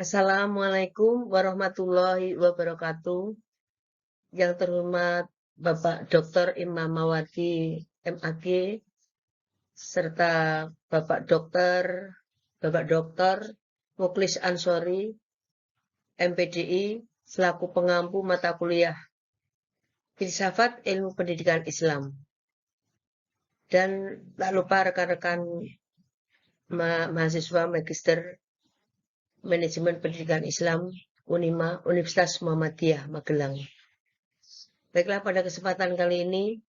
Assalamualaikum warahmatullahi wabarakatuh. Yang terhormat Bapak Dr. Imamawati MAG serta Bapak Dokter Muklis Ansori MPDI selaku pengampu mata kuliah Filsafat Ilmu Pendidikan Islam. Dan tak lupa rekan-rekan mahasiswa Magister Manajemen Pendidikan Islam UNIMA Universitas Muhammadiyah Magelang. Baiklah, pada kesempatan kali ini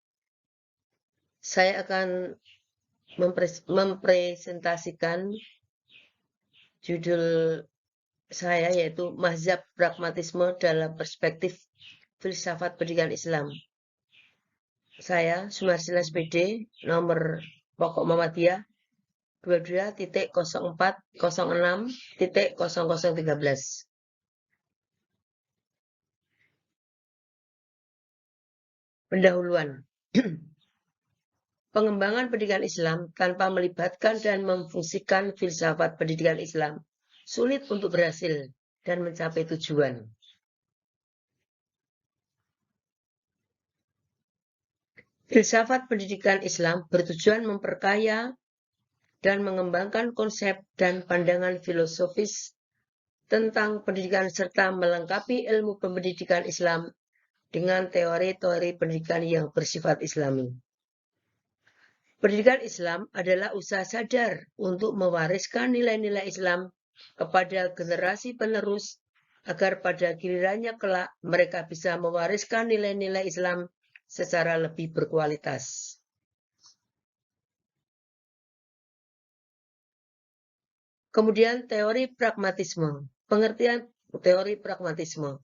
saya akan mempresentasikan judul saya, yaitu Mazhab Pragmatisme dalam Perspektif Filsafat Pendidikan Islam. Saya Sumarsila SPD, nomor pokok Muhammadiyah 22.0406.0013. Pendahuluan. Pengembangan pendidikan Islam tanpa melibatkan dan memfungsikan filsafat pendidikan Islam sulit untuk berhasil dan mencapai tujuan. Filsafat pendidikan Islam bertujuan memperkaya dan mengembangkan konsep dan pandangan filosofis tentang pendidikan serta melengkapi ilmu pendidikan Islam dengan teori-teori pendidikan yang bersifat Islami. Pendidikan Islam adalah usaha sadar untuk mewariskan nilai-nilai Islam kepada generasi penerus agar pada gilirannya kelak mereka bisa mewariskan nilai-nilai Islam secara lebih berkualitas. Kemudian teori pragmatisme. Pengertian teori pragmatisme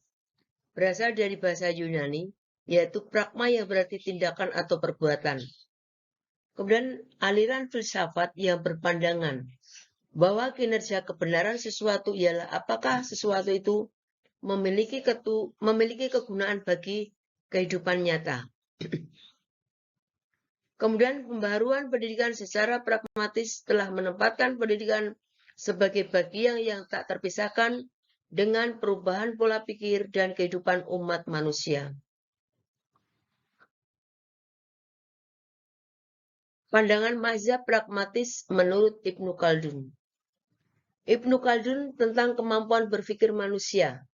berasal dari bahasa Yunani, yaitu pragma yang berarti tindakan atau perbuatan. Kemudian aliran filsafat yang berpandangan bahwa kinerja kebenaran sesuatu ialah apakah sesuatu itu memiliki kegunaan bagi kehidupan nyata. Kemudian pembaharuan pendidikan secara pragmatis telah menempatkan pendidikan sebagai bagian yang tak terpisahkan dengan perubahan pola pikir dan kehidupan umat manusia. Pandangan mazhab pragmatis menurut Ibnu Khaldun. Ibnu Khaldun tentang kemampuan berpikir manusia.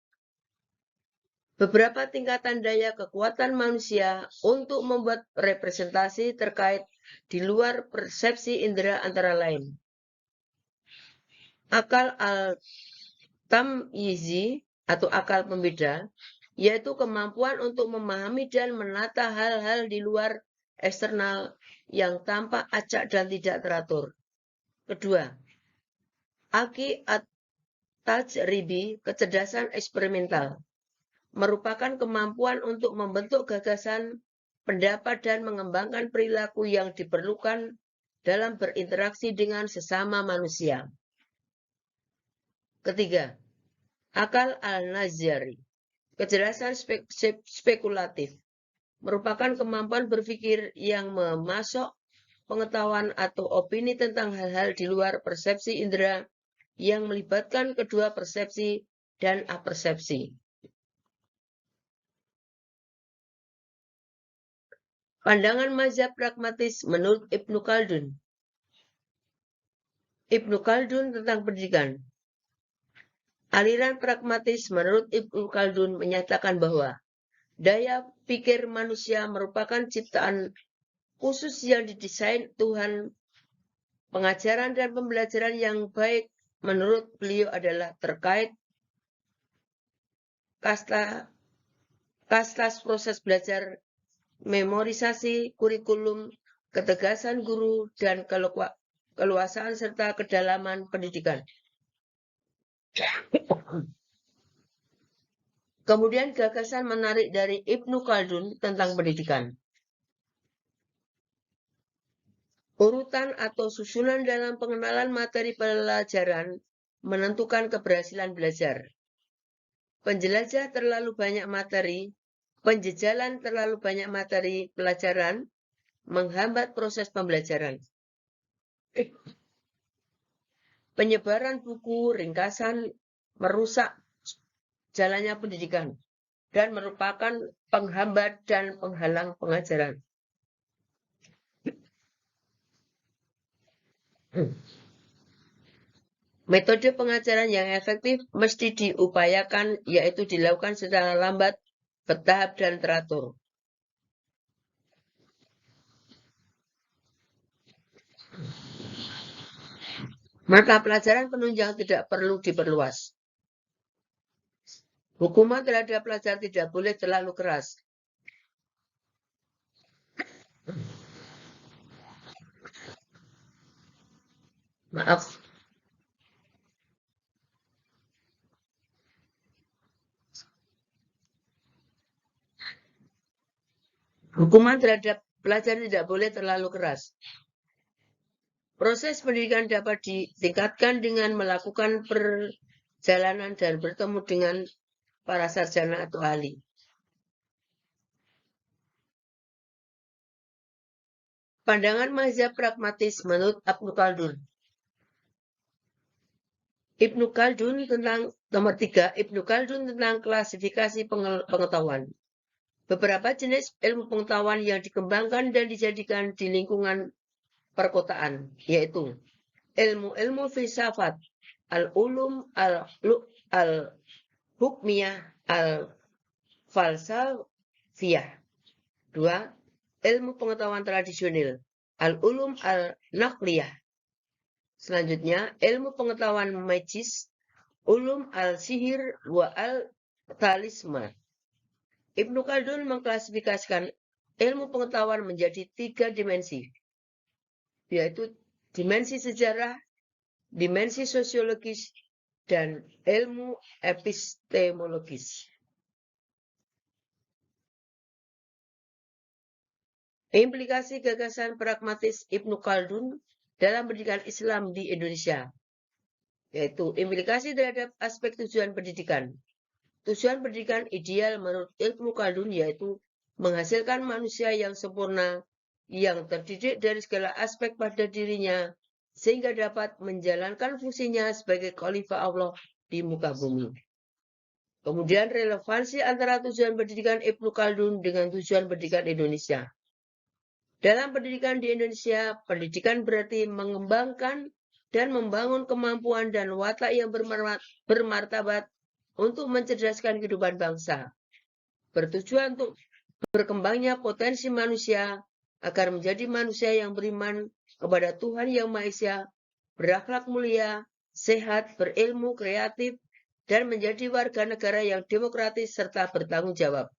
Beberapa tingkatan daya kekuatan manusia untuk membuat representasi terkait di luar persepsi indera antara lain. Akal al-tamyizi atau akal pembeda, yaitu kemampuan untuk memahami dan menata hal-hal di luar eksternal yang tampak acak dan tidak teratur. Kedua, Aki at-tajribi, kecerdasan eksperimental, merupakan kemampuan untuk membentuk gagasan, pendapat, dan mengembangkan perilaku yang diperlukan dalam berinteraksi dengan sesama manusia. Ketiga, akal al-nazari, kecerdasan spekulatif, merupakan kemampuan berpikir yang memasok pengetahuan atau opini tentang hal-hal di luar persepsi indera yang melibatkan kedua persepsi dan apersepsi. Pandangan mazhab pragmatis menurut Ibnu Khaldun. Ibnu Khaldun tentang pendidikan. Aliran pragmatis menurut Ibnu Khaldun menyatakan bahwa daya pikir manusia merupakan ciptaan khusus yang didesain Tuhan. Pengajaran dan pembelajaran yang baik menurut beliau adalah terkait kastas proses belajar, memorisasi kurikulum, ketegasan guru, dan keluasan serta kedalaman pendidikan. Kemudian gagasan menarik dari Ibnu Khaldun tentang pendidikan. Urutan atau susunan dalam pengenalan materi pelajaran menentukan keberhasilan belajar. Penjelajah terlalu banyak materi, penjejalan terlalu banyak materi pelajaran menghambat proses pembelajaran. Penyebaran buku, ringkasan, merusak jalannya pendidikan dan merupakan penghambat dan penghalang pengajaran. Metode pengajaran yang efektif mesti diupayakan, yaitu dilakukan secara lambat, bertahap, dan teratur. Mata pelajaran penunjang tidak perlu diperluas. Hukuman terhadap pelajar tidak boleh terlalu keras. Maaf. Hukuman terhadap pelajar tidak boleh terlalu keras. Proses pendidikan dapat ditingkatkan dengan melakukan perjalanan dan bertemu dengan para sarjana atau ahli. Pandangan mazhab pragmatis menurut Ibnu Khaldun. Ibnu Khaldun tentang nomor 3, Ibnu Khaldun tentang klasifikasi pengetahuan. Beberapa jenis ilmu pengetahuan yang dikembangkan dan dijadikan di lingkungan perkotaan, yaitu ilmu-ilmu filsafat, al-ulum, al-hukmiyah, al-falsafiyah. 2. Ilmu pengetahuan tradisional, al-ulum al-naqliyah. Selanjutnya, ilmu pengetahuan magis, ulum al-sihir wa al-talisma. Ibnu Khaldun mengklasifikasikan ilmu pengetahuan menjadi 3 dimensi, yaitu dimensi sejarah, dimensi sosiologis, dan ilmu epistemologis. Implikasi gagasan pragmatis Ibnu Khaldun dalam pendidikan Islam di Indonesia, yaitu implikasi terhadap aspek tujuan pendidikan. Tujuan pendidikan ideal menurut Ibnu Khaldun yaitu menghasilkan manusia yang sempurna, yang terdidik dari segala aspek pada dirinya, sehingga dapat menjalankan fungsinya sebagai khalifah Allah di muka bumi. Kemudian relevansi antara tujuan pendidikan Ibnu Khaldun dengan tujuan pendidikan Indonesia. Dalam pendidikan di Indonesia, pendidikan berarti mengembangkan dan membangun kemampuan dan watak yang bermartabat untuk mencerdaskan kehidupan bangsa. Bertujuan untuk berkembangnya potensi manusia agar menjadi manusia yang beriman kepada Tuhan Yang Maha Esa, berakhlak mulia, sehat, berilmu, kreatif, dan menjadi warga negara yang demokratis serta bertanggung jawab.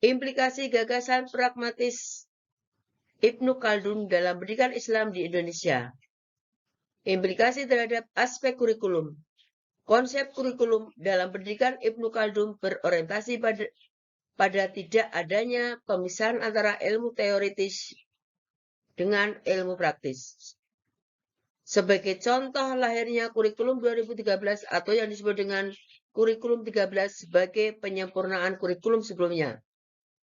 Implikasi gagasan pragmatis Ibnu Khaldun dalam pendidikan Islam di Indonesia. Implikasi terhadap aspek kurikulum. Konsep kurikulum dalam pendidikan Ibnu Khaldun berorientasi pada tidak adanya pemisahan antara ilmu teoritis dengan ilmu praktis. Sebagai contoh lahirnya kurikulum 2013 atau yang disebut dengan kurikulum 13 sebagai penyempurnaan kurikulum sebelumnya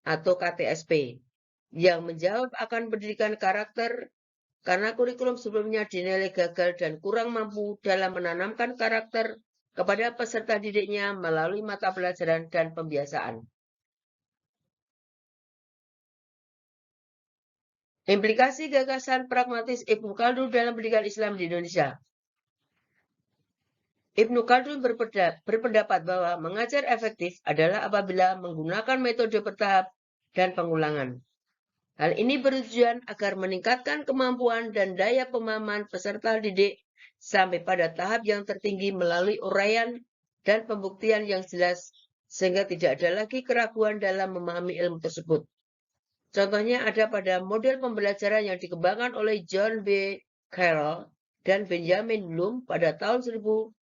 atau KTSP yang menjawab akan pendidikan karakter karena kurikulum sebelumnya dinilai gagal dan kurang mampu dalam menanamkan karakter kepada peserta didiknya melalui mata pelajaran dan pembiasaan. Implikasi gagasan pragmatis Ibnu Khaldun dalam pendidikan Islam di Indonesia. Ibnu Khaldun berpendapat bahwa mengajar efektif adalah apabila menggunakan metode bertahap dan pengulangan. Hal ini bertujuan agar meningkatkan kemampuan dan daya pemahaman peserta didik sampai pada tahap yang tertinggi melalui uraian dan pembuktian yang jelas, sehingga tidak ada lagi keraguan dalam memahami ilmu tersebut. Contohnya ada pada model pembelajaran yang dikembangkan oleh John B. Carroll dan Benjamin Bloom pada tahun 1971,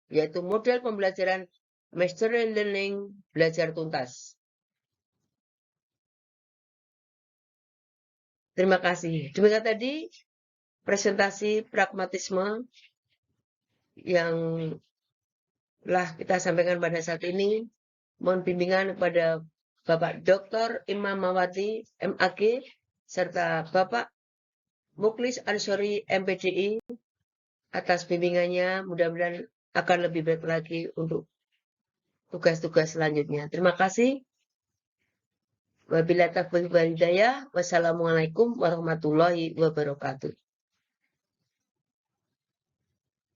yaitu model pembelajaran Mastery Learning, belajar tuntas. Terima kasih. Demikian tadi presentasi pragmatisme yang telah kita sampaikan pada saat ini. Mohon bimbingan kepada Bapak Dr. Imam Mawati, MAG, serta Bapak Muklis Ansori MPDI atas bimbingannya. Mudah-mudahan akan lebih baik lagi untuk tugas-tugas selanjutnya. Terima kasih. Wabillahi taufiq wal hidayah. Wassalamualaikum warahmatullahi wabarakatuh.